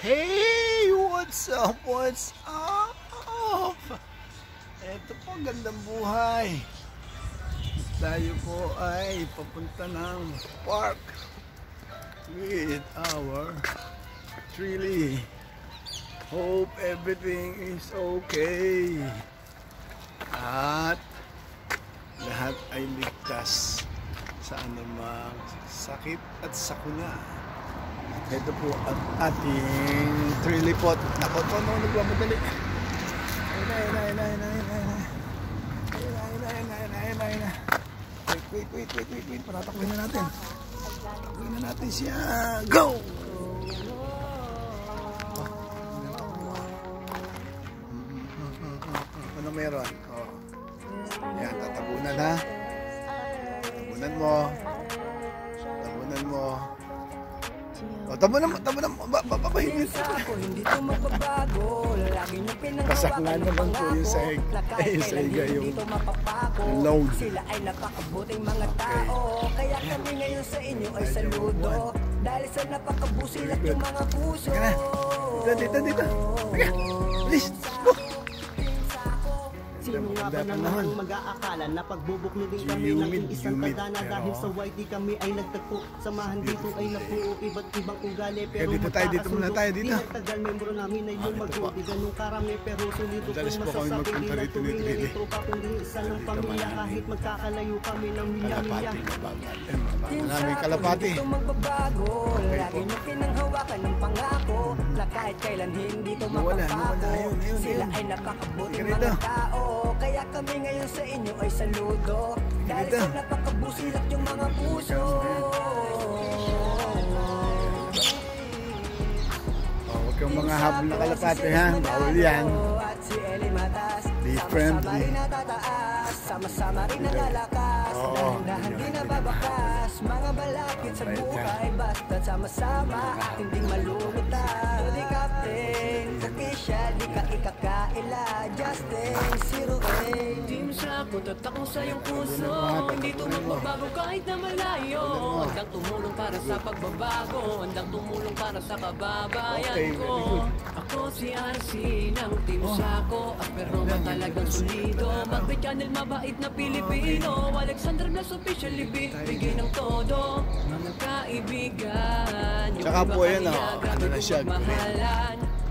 Hey! What's up? What's up? Ito po, gandang buhay. Tayo po ay papunta ng park with our Trilly. Hope everything is okay. At lahat ay ligtas sa anumang sakit at sakuna. Ito po ang ating Trilly pot. Naku po, nagmamadali. Wait. Patatakbuhin na natin. Tatakbuhin na natin siya. Go! Ano meron? Yan, tatabunan ha. Tabunan mo. Tabunan mo. Babahin nyo. Kasaklan naman po yung sahig. Yung sahiga yung load. Sila ay napakabuting mga tao. Kaya kami ngayon sa inyo ay saludo. Dahil sa napakabusilat yung mga puso. Dito. Please. Sino nga ba naman mag-aakala na pagbubuklodin kami ng isang kadana dahil sa YT kami ay nagtagpo. Samahan dito ay napuo iba't ibang ugali pero dito muna tayo dito. Tagal membro namin ay lumago di ganun karami pero sulido kung masasabi nila tuwing ito pa kundi isa ng pamilya kahit magkakalayo kami ng milya-milya. Maraming kalapati. Dito magbabago, lagi nyo pinanghawakan ng pangako na kahit kailan hindi ito mapapago. Sila ay napakabuting mga tao. Kaya kami ngayon sa inyo ay saludo. Dahil sa napakabusilat yung mga puso. Huwag kang mga habol na kalapati ha. Bawal yan. Be friendly. Sama-sama rin nalalakas. Dahan-dahan di nababakas. Mga balakid sa buhay. Basta sama-sama hindi malulutan. Di captain, official, di ka ikakaila. Justin, zero A. Team Sako, tatak mo sa iyong puso. Hindi ito magbabago kahit na malayo. Handang tumulong para sa pagbabago. Handang tumulong para sa kababayan ko. Ako si RC ng Team Sako. Pero talagang solido. Magbe-channel mabait na Pilipino. Alexander Blas official bigay ng todo. Mga kaibigan. Tsaka po yan ano na siya.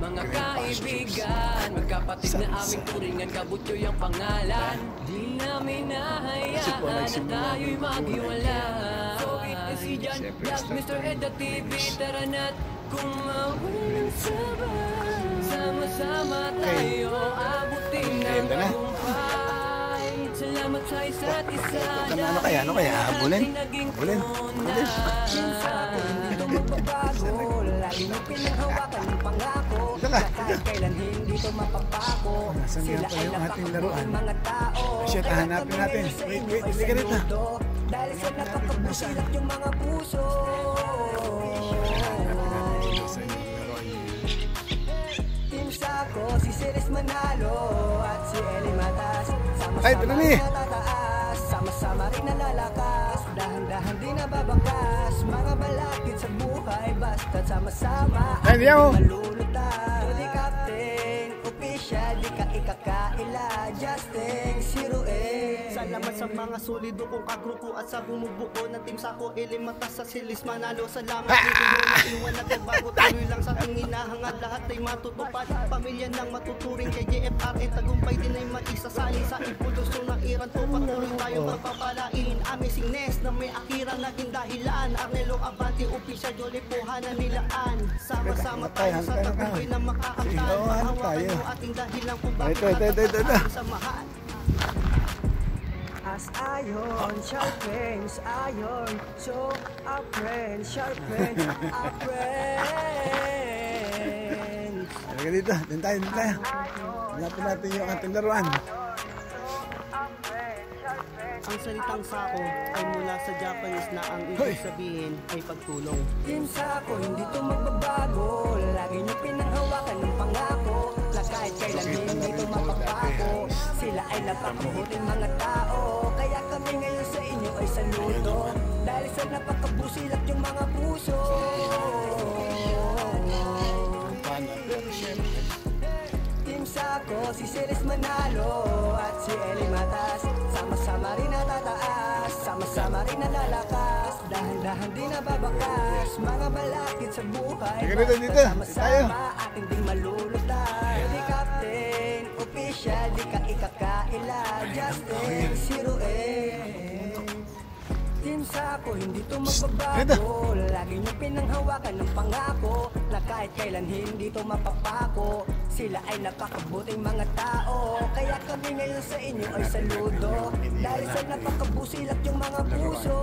Mga kaibigan, magkapatid na aming turingan, kabutyo yung pangalan. Di namin nahayaan na tayo'y maghiwalay. So si John Blas, Mr. Ed at TV, tara na't kumawalan ng sabay. Sama-sama tayo, abutin ng tagumpay. Salamat sa isa't isa. Ano kaya? Habulin? Dito magbabago, lagi nyo pinanghawakan ng pangako. Kahit kailan hindi ito mapapako. Sila ay napakabuting mga tao. Shit, hanapin natin. Wait, hindi ka rito. Dahil sa napakabusilat yung mga puso. Team Sako, si Ceres Manalo at si Eli Matas. Sama-sama rin natataas, sama-sama rin nalalakas. Dahan-dahan di nababakas. Mga balakid sa buhay, basta sama-sama hindi malulutan. Di captain, official, di ka ikakaila. Justin, zero A. Salamat sa mga solido kong kagrupo at sa bumubuo ng Team Sako. Elimatas sa Silis Manalo. Salamat dito na iwan at nagbago. Tuloy lang sa ating hinahangad. Lahat ay matutupad. Pamilya ng matuturing kay JFR. Tagumpay din ay maisasalin sa impulsyon ng Iran. Patuloy tayo magpapalain. Amazingness na may akira naging dahilan. Arnelo Abante, official Jolly Puhanan nilaan. Sama-sama tayo sa tagumpay na makakamtan. Mahawakan mo ating dahilan kung bakit samahan. As iron sharpens iron, so our friends sharpen our friends. Halika dito, din tayo. Hanapin natin yung ating laruan. Ang salitang Sako ay mula sa Japanese na ang ibig sabihin ay pagtulong. Team Sako, hindi ito magbabago. Lagi nyo pinanghawakan ng pangako na kahit kailan hindi ito mapapako. Sila ay napakabuting mga tao. Kaya kami ngayon sa inyo ay saludo. Dahil sa napakabusilat yung mga puso. Team Sako, si Ceres Manalo at si Eli Matas, sama-sama rin natataas, sama-sama rin nalalakas, dahan-dahan din nababakas, mga balakid sa buhay, basta sama-sama ating di malulutan. Di captain, official, di ka ikakaila, Justin, Zero A. Team Sako, hindi to magbabago, lagi nyo pinanghawakan ng pangako, na kahit kailan hindi to mapapako. Sila ay napakabuting mga tao, kaya kami ngayon sa inyo ay saludo, dahil sa napakabusilak yung mga puso.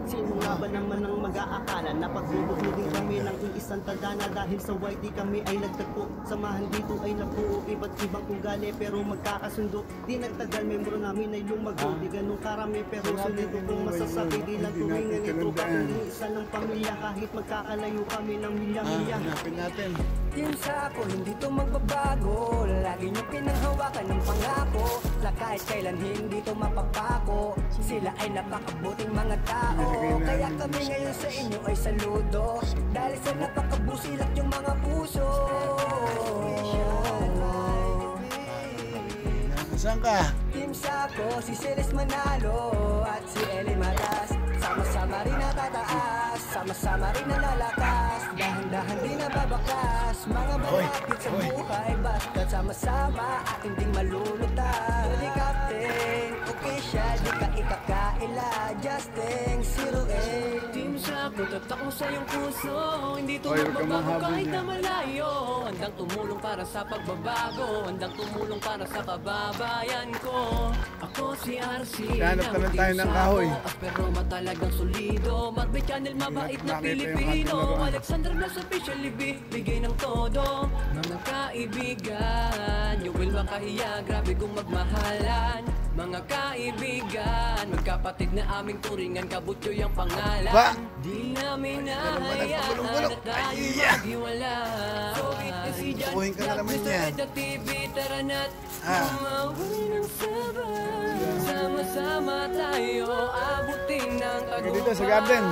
Sino nga ba naman ang mag-aakala na pagbubuklodin kami ng isang tadhana, dahil sa YT kami ay nagtagpo, samahan dito ay nabuo, iba't ibang ugali pero magkakasundo. Di nagtagal, membro namin ay lumago, di ganun karami pero solido kung masasabi, di lang tuwingan ito pakuling isa ng pamilya, kahit magkakalayo kami ng milya-milya. Team Sako, hindi to magbabago, lagi nyo pinanghawakan ng pangako, na kahit kailan hindi to mapapako. Sila ay napakabuting mga tao, kaya kami ngayon sa inyo ay saludo, dahil sa napakabusilak yung mga puso. Saan ka? Team Sako, si Ceres Manalo at si Eli Matas, sama-sama rin natataas, sama-sama rin nalalakas, dahan-dahan din nababakas, mga balakid sa buhay, basta sama-sama ating ding malulutan. Di captain, official, di ka ikakaila, Justin, Zero A. Team Sako, tatak mo sa iyong puso, hindi to magbabago kahit na malayo. Handang tumulong para sa pagbabago, handang tumulong para sa kababayan ko. Ako si RC Hanap ka lang tayo ng kahoy. pero matalagang solido, Magbe Channel, mabait na Pilipino, Alexander Blas official, bigay ng todo. Mga kaibigan, you will makahiya, grabe kung magmahalan. Mga kaibigan, magkapatid na aming turingan, Kabutyo yung pangalan. Di namin nahayaan na tayo maghiwala. So si John Vlog, Mr. Ed at TV, tara na't umawin ng sabay. Sama-sama tayo, abutin ng tagumpay. Dito sa garden.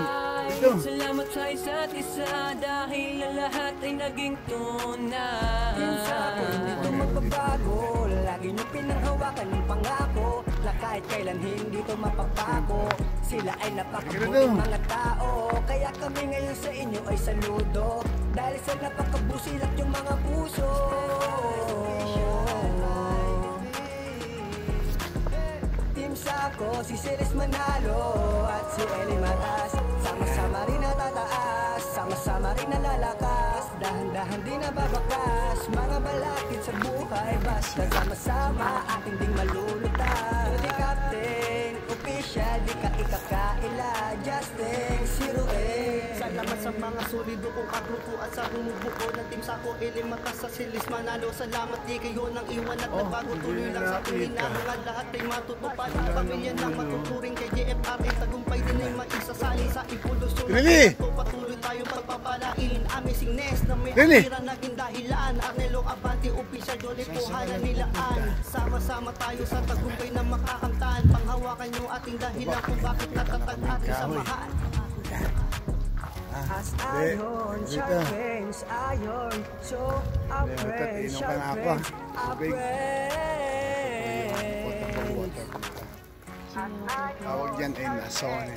Dito. Salamat sa isa't isa, dahil ang lahat ay naging tunay. Team Sako, hindi to magbabago, lagi nyo pinanghawakan ng pangako, na kahit kailan hindi to mapapako. Sila ay napakabuting mga tao, kaya kami ngayon sa inyo ay saludo, dahil sa napakabusilak yung mga puso. Team Sako, si Ceres Manalo at si Eli Matas, sama-sama rin natataas, sama-sama rin nalalakas, dahan-dahan din nababakas, mga balakid sa buhay, basta sama-sama ating ding malulutan. Di captain, official, di ka ikakaila, Justin, Zero A. Salamat sa mga solido kong kagrupo at sa bumubuo ng Team Sako, Eli Matas sa Ceres Manalo. Salamat di kayo nang iwan at nagbago, tuloy lang sa tingin na mga lahat ay matutupad. Pamilya ng matuturing kay JFR, tagumpay din ay maisasalin sa evolusyon. Patuloy tayong pagpapalain, amazingness na may akira naging dahilan. Arnelo Abante, official, Jolly Puhala nilaan. Sama-sama tayo sa tagumpay na makakamtan, panghawakan yung ating dahilan kung bakit natatag ating samahan. As iron sharpens iron, so our friends sharpens our friends. Tawag dyan ay nasone.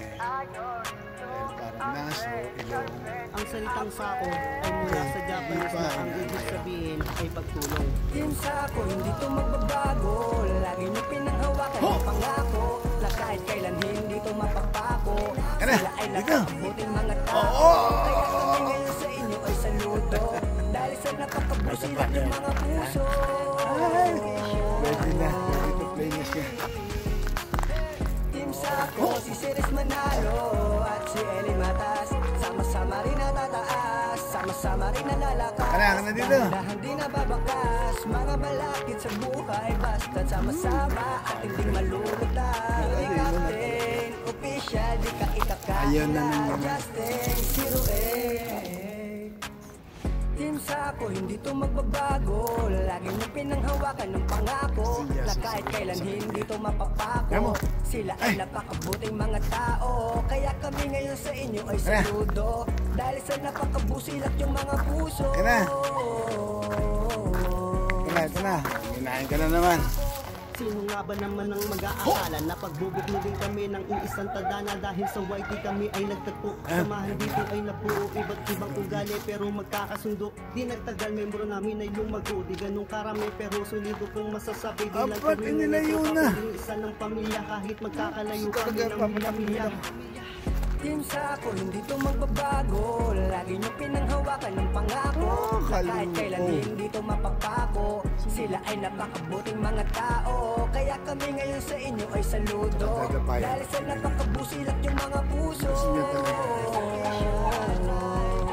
Parang naso, ilong. Ang salitang Sako ay mula sa Japanese na ang ibig sabihin ay pagtulong. Team Sako, hindi to magbabago, lagi nyo pinanghawakan ng pangako, na kahit kailan hindi to mapapako. Sila ay napakabuting mga tao, kaya kami ngayon sa inyo ay saludo, dahil sa napakabusilak yung mga puso. Pwede na, pwede to play na siya. Team Sako, si Ceres Manalo at si Eli Matas, sama-sama rin natataas, sama-sama rin nalalakas, dahan-dahan din nababakas, mga balakid sa buhay, basta sama-sama ating din malulutan. Di captain, official, di ka ikakaila, Justin, Zero A. Team Sako, hindi to magbabago. Lagi niyong pinanghawakan ng pangako na kahit kailan hindi to mapapako. Sila ay napakabuting mga tao, kaya kami ngayon sa inyo ay saludo. Dahil sa napakabusilak yung mga puso. Ito na. Hinahin ka na naman. Sino nga ba naman ang mag-aakala na pagbubuklugin kami ng iisang tadhana dahil sa YT kami ay nagtagpo. Samahan dito ay nabuo, iba't ibang ugali pero magkakasundo. Di nagtagal, membro namin ay lumago. Di ganun karami pero sulido kong masasabi. Di lang kami nagpapaging isa ng pamilya kahit magkakalayo kami ng pamilya. Team Sako, hindi to magbabago. Lagi nyo pinanghawakan ng pangako na kahit kailan hindi to mapapako. Sila ay napakabuting mga tao, kaya kami ngayon sa inyo ay saludo. Dahil sa napakabusilak yung mga puso.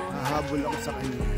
Nahabol ako sa kanya.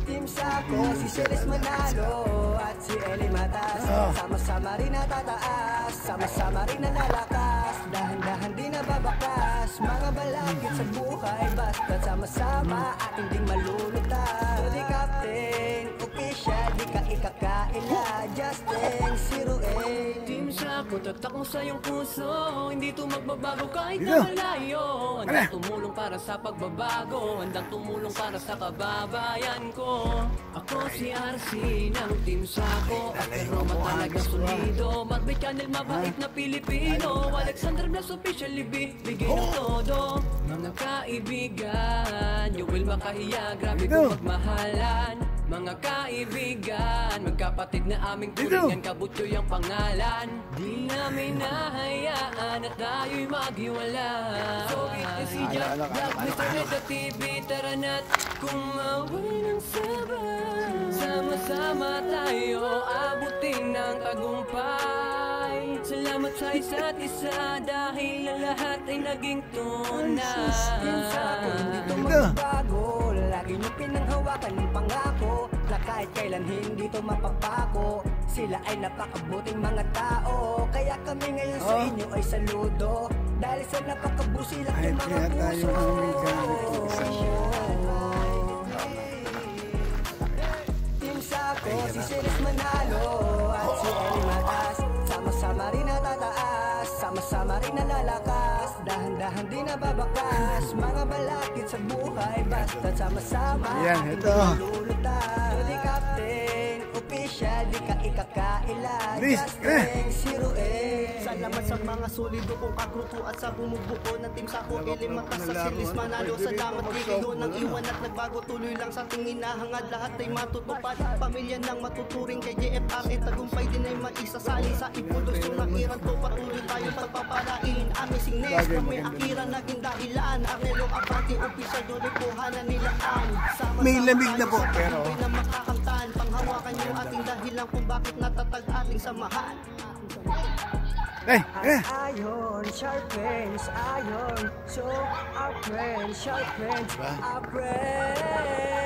Team Sako, si Ceres Manalo at si Eli Matas. Sama-sama rin natataas, sama-sama rin nalalakas. Dahan-dahan din nababakas, mga balakid sa buhay. Basta sama-sama ating ding malulutas. So di captain, official, di ka ikakaila. Justin, 0-8. Team Sako, tatak mo sa iyong puso. Hindi to magbabago kahit na malayo. Handang tumulong para sa pagbabago, handang tumulong para sa kababayan ko. Ako si RC ng Team Sako, pero matalagang solido. Magbay channel, mabait na Pilipino. Alexander Blas officially bigay ng todo. Mga kaibigan, you will makahiya. Grabe kong magmahalan. Mga kaibigan, magkapatid na aming turingan. Kabutyo yung pangalan. Di namin nahayaan at tayo'y maghiwala. So si Jack Black, Mr. Reda TV, tara na't kumawin ng sabay. Sama-sama tayo abutin ng tagumpay. Salamat sa isa't isa dahil ang lahat ay naging tunay. Team Sako, hindi to magbabago. Lagi nyo pinanghawakan ng pangako na kahit kailan hindi to mapapako. Sila ay napakabuting mga tao, kaya kami ngayon sa inyo ay saludo. Dahil sa napakabusilak yung mga puso. Team Sako, si Ceres Manalo at si Eli Matas. Sama-sama rin natataas, sama-sama rin nalalakas. Dahan-dahan din nababakas, mga balakid sa buhay. Basta sama-sama ating malulutas. So di captain, official, di ka ikakaila. Justin, 0-8. Salamat sa mga solido kong kagrupo at sa bumubuo ng Team Sako. Eli Matas sa Ceres Manalo. Salamat di kayo nang iwan at nagbago. Tuloy lang sa ating hinahangad, lahat ay matutupad. Pamilya ng matuturing kay JFR ay tagumpay din ay maisasali sa ipulos. Yung nakiran to, patuloy tayo pagpapalain. Amazing Nest, kami akiran naging dahilan. Arnelo Abante, official doon ay kuhanan nilaan. May lamig na po, pero na makakamtan, panghawakan yung ating dahilan kung bakit natatag ating samahan. Iron, sharp friends, iron. So our friends, sharp friends, our friends.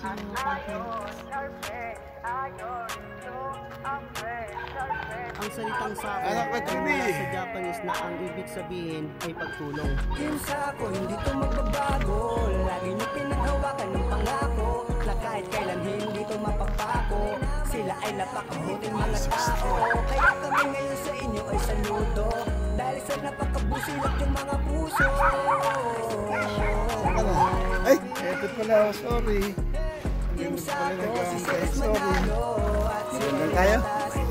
Iron, sharp friends, iron. So our friends, sharp friends. Ang salitang Sako sa Japanese na ang ibig sabihin ay pagtulong. Team Sako, hindi to magbabago. Lagi nyo pinanghawakan ng pangako na kahit kailan hindi to mapapako. Sila ay napakabuting mga tao, kaya kami ngayon sa inyo ay saludo. Dahil sa napakabusilak yung mga puso. ay, eto pala, sorry. Team Sako, si Ceres Manalo at si Eli tayo?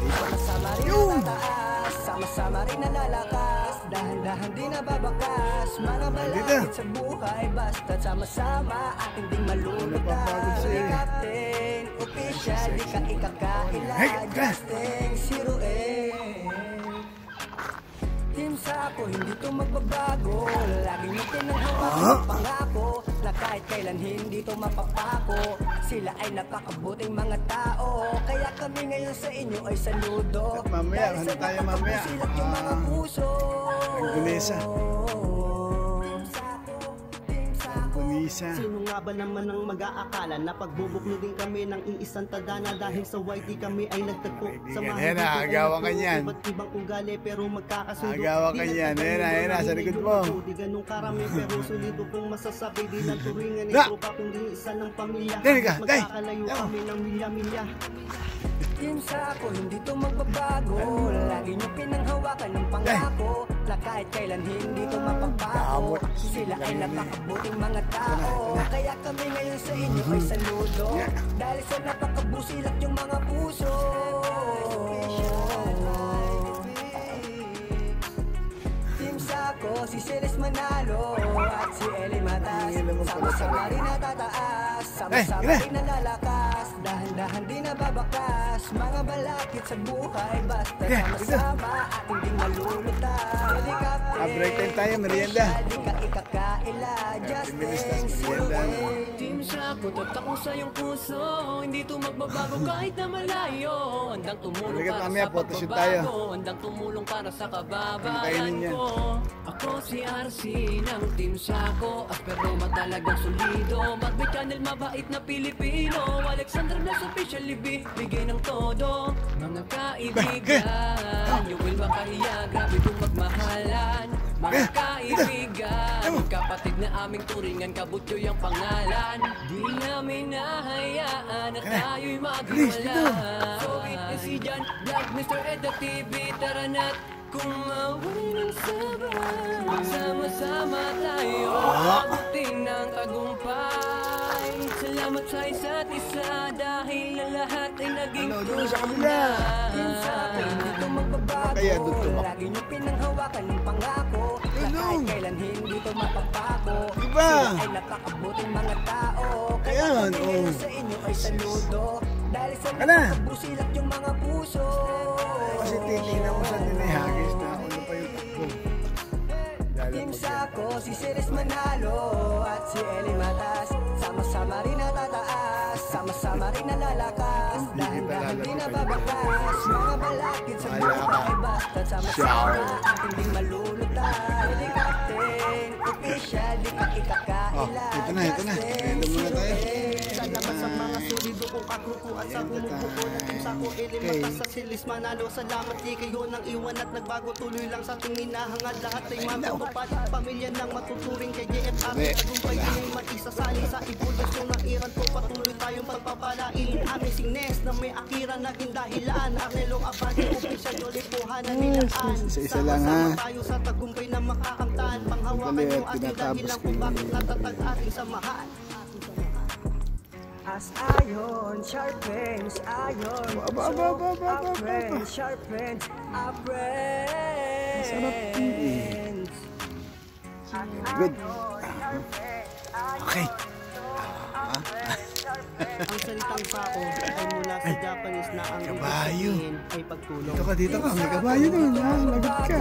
Sama-sama rin natataas, sama-sama rin nalalakas. Dahan-dahan din nababakas, mga balakid sa buhay. Basta sama-sama ating ding malulutas. So di captain, official, di ka ikakaila. Justin, 0-8. Team Sako, hindi to magbabago. Lagi nyo pinanghawakan ng pangako na kahit kailan hindi to mapapako. Sila ay napakabuting mga tao, kaya kami ngayon sa inyo ay saludo. At mamaya, dahil sa ano tayo mamaya? napakabusilak yung mga puso. Indonesia. Team Sako, Team Sako. Isa. Sino nga ba naman ang mag-aakala na pagbubuklodin kami ng iisang tadhana dahil sa YT kami ay nagtagpo. Kaibigan, ayan na, agawan ka niyan. Iba't ibang ugali pero magkakasundo. Agawan ka niyan, ayan na, sa likod mo. Di ganun karami pero solido kung masasabi. Di lang turingan ni Na! tropa kundi isa ng pamilya. Dali ka, dali! Magkakalayo kami ng milya-milya. Team Sako, hindi to magbabago. Lagi nyo pinanghawakan ng pangako na kahit kailan hindi to mapagbago. Sila ay napakabuting mga tao, kaya kami ngayon sa inyo ay saludo. Dahil sa napakabusilat yung mga puso. Team Sako, si Ceres Manalo at si Eli Matas, sama-sama rin natataas, sama-sama rin nalalakas. Dahan-dahan di nababakas, mga balakid sa buhay, basta sama-sama at hindi malulutang. Break time tayo, merienda. Di ka ikakaila, just thanks you. Team Sako, tatak mo sa iyong puso. Hindi to magbabago kahit na malayo. Handang tumulong Halika, para mamaya, sa photoshoot tayo. pagbabago. Handang tumulong para sa Kainin kababayan yan. ko. Ako si RC ng Team Sako, pero matalagang solido. Magbe channel, mabait na Pilipino. Alexander Blas officially bigay ng todo. Mga kaibigan, you will makahiya. Grabe kung magmahalan. Mga kaibigan, kapatid na aming turingan, kabutyo yung pangalan. Di namin nahayaan na tayo'y maghiwala. So si John Vlog, Mr. Edo TV, tara na't kumawin ng sabay. Sama-sama tayo, abutin ng tagumpay. Salamat sa isa't isa dahil ang lahat ay naging Doon sa kabila. Hindi to magbabago. Kaya doon tumak. Lagi nyo pinanghawakan ng pangako na kahit kailan hindi to mapagbago. Diba? Sila ay napakabuting mga tao, kaya Ayan, kami ngayon oh. sa inyo ay saludo. Dahil sa Ala. napakabusilat yung mga puso. Kasi titingnan mo sa dinihagis na ano pa yung takbo. Team Sako, si Ceres Manalo at si Eli Matas, sama-sama rin natataas, sama-sama rin nalalakas. Dahan-dahan di nababakas, mga balakid sa buhay, basta sama-sama at hindi malulutang. Di captain, official, di ka ikakaila. Ito na. Ito muna tayo. Salamat sa mga solido kong kakrupo at sa bumubuo ng Team Sako. Eli Matas sa Silis Manalo. Salamat di kayo nang iwan at nagbago. Tuloy lang sa ating hinahangad. Lahat ay matutupad. Pamilya ng matuturing kay JFR. Tagumpay din mag-isasali sa ibulasyon ng iran ko. Patuloy tayong pagpapalain. Amazing Nest na may akira naging dahilan. Arnelo Abante, official yung lipuhan na nilaan. Isa-isa lang, ha? Sama-sama tayo sa tagumpay na makakamtan. Panghawakan Dali, yung ating dahilan kung bakit natatag ating samahan. As iron sharpens iron, our friends sharpens our friends. Good. Okay. Ang salitang Sako ay mula sa Japanese na ang ibig Kabayo. sabihin ay pagtulong. Dito ka. May kabayo doon. Lagot ka.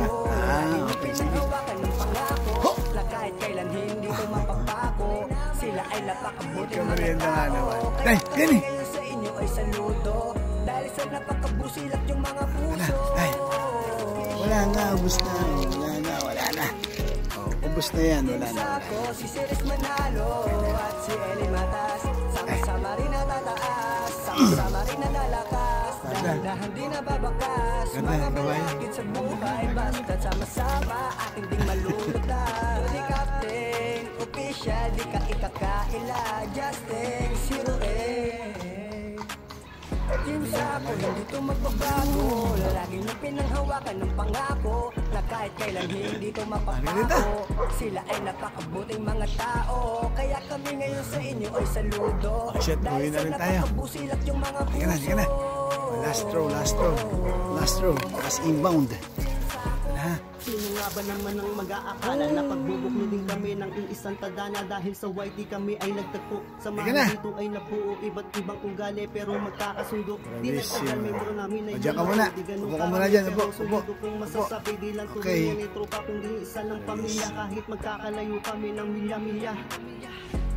Okay. Sige. Pinanghawakan ng pangako na kahit kailan hindi to mapagbago. Sila ay napakabuting mga Merienda nga naman. tao, Ay, kaya kami yan eh. ngayon sa inyo ay saludo. Dahil sa napakabusilat yung mga puso. Ay. Wala na. Ubus na. Ubus na yan. Wala na. Sako, si Ceres Manalo at si Eli Matas, sama-sama rin natataas, sama-sama rin nalalakas. Dahan-dahan di nababakas, mga balakid sa buhay, basta sama-sama at hindi malulutang. Di captain, official, di ka ikakaila, just thanks you, Team Sako, hindi to magbabago. Lagi nyo pinanghawakan ng pangako na kahit kailan hindi to mapagbago. Sila ay napakabuting mga tao, kaya kami ngayon sa inyo ay saludo. Shit, Dahil uwi na sa rin tayo. napakabusilat yung mga puso. Sige na. Last row. As inbound. Sino nga ba naman ang mag-aakala na pagbubuklodin kami ng iisang tadhana dahil sa YT kami ay nagtagpo. Sa Sige mga na. dito ay nabuo iba't ibang ugali pero magkakasundo. Di nagtagal membro namin ay Diyan ka muna. Upo ka muna dyan. Upo. Kung masasabi di lang Okay. tuloy ni tropa kundi isa ng pamilya kahit magkakalayo kami ng milya-milya.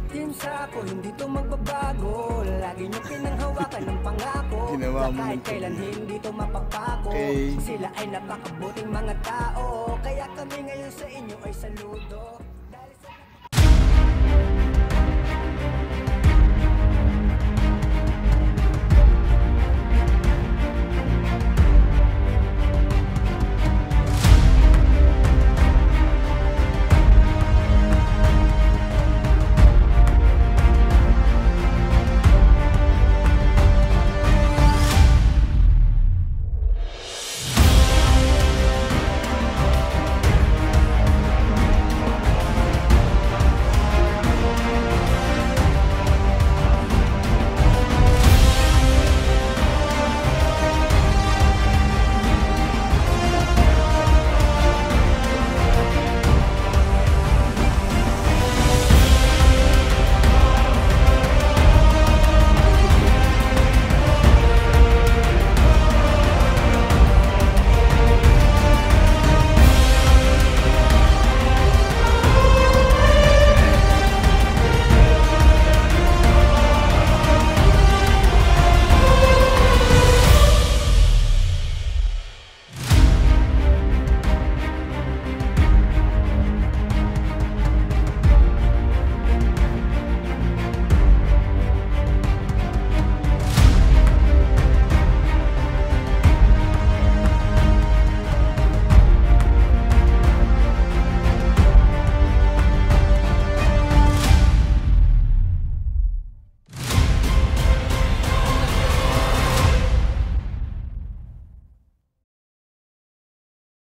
Team Sako, hindi to magbabago. Lagi nyo pinanghawakan ng pangako Ginawa na mo kahit ng- kailan hindi to mapagbago. Okay. Sila ay napakabuting mga tao, kaya kami ngayon sa inyo ay saludo.